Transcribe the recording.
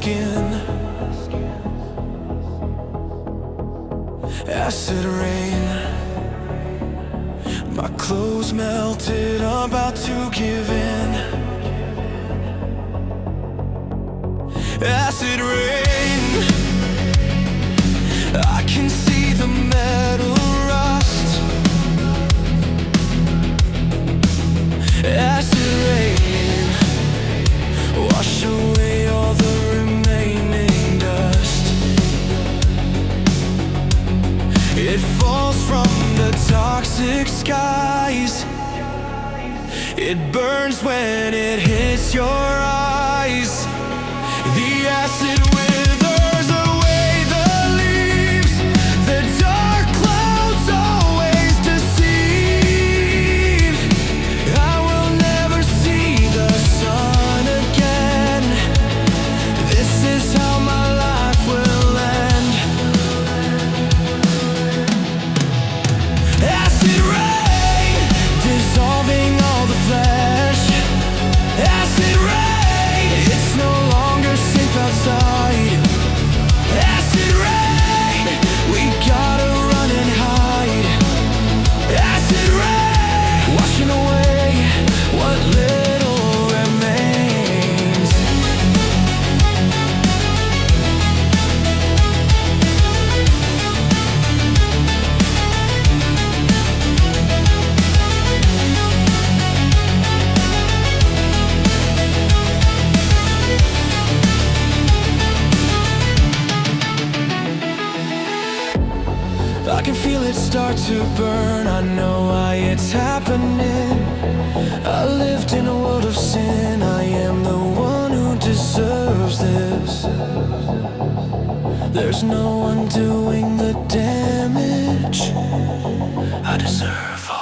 skin. Acid rain, my clothes melted, about to give in. Acid rain, I can see the metal rust. Acid rain, wash away all the remaining dust. It falls from the toxic skies. It burns when it hits your eyes. The acid withers away the leaves. The dark clouds always deceive. I will never see the sun again. This is how my life will end. Acid rain, dissolving all the flesh. Acid rain, it's no longer safe outside. Acid rain, we gotta run and hide. Acid rain, washing away what little remains. I can feel it start to burn. I know why it's happening. I lived in a world of sin. I am the one who deserves this. There's no one doing the damage. I deserve all